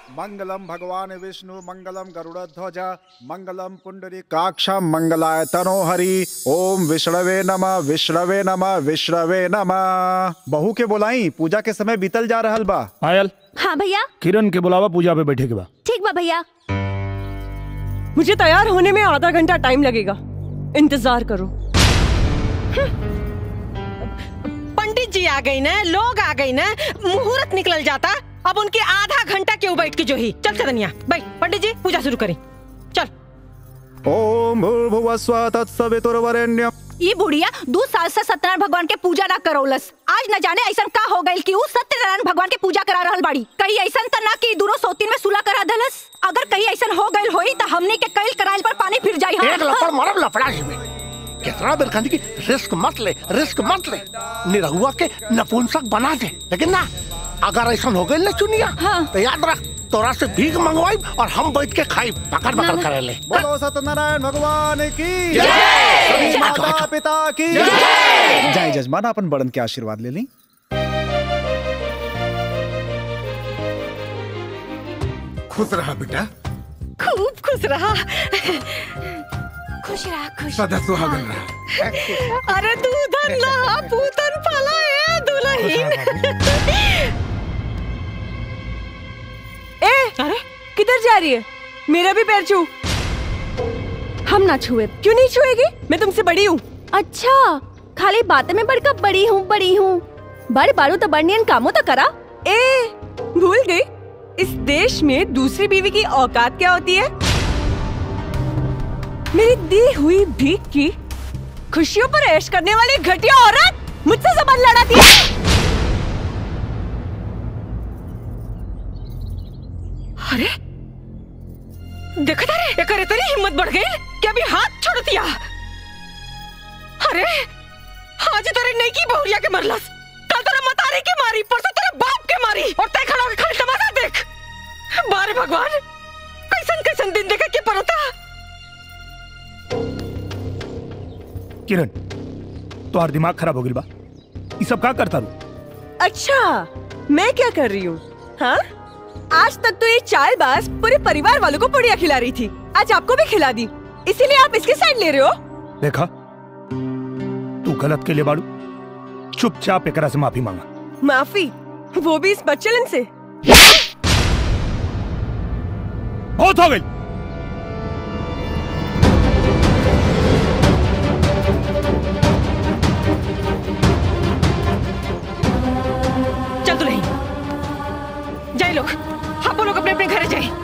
मंगलम भगवान विष्णु मंगलम गरुड़ध्वज मंगलम पुंडरीकाक्षम मंगलाय तनोहरि। ओम विष्णवे नमः विष्णवे नमः विष्णवे नमः। बहू के बुलाई, पूजा के समय बीतल जा रहल बा। पायल। हाँ भैया। किरण के बुलावा, पूजा पे बैठे के बा। ठीक बा भैया। मुझे तैयार होने में आधा घंटा टाइम लगेगा, इंतजार करो। पंडित जी आ गई ना, लोग आ गई ना, मुहूर्त निकल जाता। अब उनके आधा घंटा क्यों बैठ के जो ही। चल चदनिया भाई, पंडित जी पूजा शुरू करें। चल। ओम भूर्भुवः स्वः तत्सवितुर्वरेण्यम्। ये बुढ़िया 2 साल से सत्यनारायण भगवान के पूजा ना करौलस। आज न जाने ऐसा का हो गइल कि उ सत्यनारायण भगवान के पूजा करा रहल बाड़ी। कहीं ऐसा त ना कि दूरो सोतीन में सुला करा देलस। अगर कहीं ऐसा हो गइल होई त हमने के कईल कराइल पर पानी फिर जाई। एक लपड़ मारब लफड़ा जी में। कितना देर कहनी कि रिस्क मत ले, रिस्क मत ले, निरहुआ के नपुंसक बना दे। लेकिन ना, अगर ऐसा हो गइल ना चुनिया, तो याद रख, तोरा से भीख मंगवाई और हम बैठ के खाई पकड़ पकड़ करे ले। बोलो सत्यनारायण भगवान की जय, सभी माता पिता की जय। जय जजमान, अपन बड़न के आशीर्वाद ले ली। खुश रहा बेटा, खूब खुश रहा। खुश रहा, खुश सदा सुहागन रहा। अरे दूधन लहा पूतन फला है दुल्हन। अरे किधर जा रही है? मेरा भी पैर छू। हम ना छुए। क्यों नहीं छुएगी? मैं तुमसे बड़ी हूँ। अच्छा, खाली बातें में बढ़कर बड़ी हूँ बड़ी हूँ। बड़ बारू तो बड़नियन कामों तो करा। भूल गई, इस देश में दूसरी बीवी की औकात क्या होती है? मेरी दी हुई भीख की खुशियों पर ऐश करने वाली घटिया औरत मुझसे जबान लड़ाती है। अरे देखा था रे, करे तेरी हिम्मत बढ़ गई कि अभी हाथ छोड़ दिया। अरे आज तेरे नहीं की बहुरिया के मरलस, कल तेरे मतारी के मारी, परसों तेरे बाप के मारी, और तय खड़ा होकर खाली तमाशा देख। बारे भगवान, कैसन कैसन दिन देखे के पड़ता। किरण, तुम्हारा दिमाग खराब हो गया बा। ये सब क्या करता रू? अच्छा, मैं क्या कर रही हूँ? हाँ, आज तक तो ये चालबाज पूरे परिवार वालों को पुड़िया खिला रही थी, आज आपको भी खिला दी, इसीलिए आप इसके साइड ले रहे हो। देखा, तू गलत के लिए बाड़ू, चुपचाप एकरा से माफी मांगा। माफी? वो भी इस बच्चलन से? बहुत हो गई। चल दुल्हन, जाए लोग, आप लोग अपने अपने घर जाए।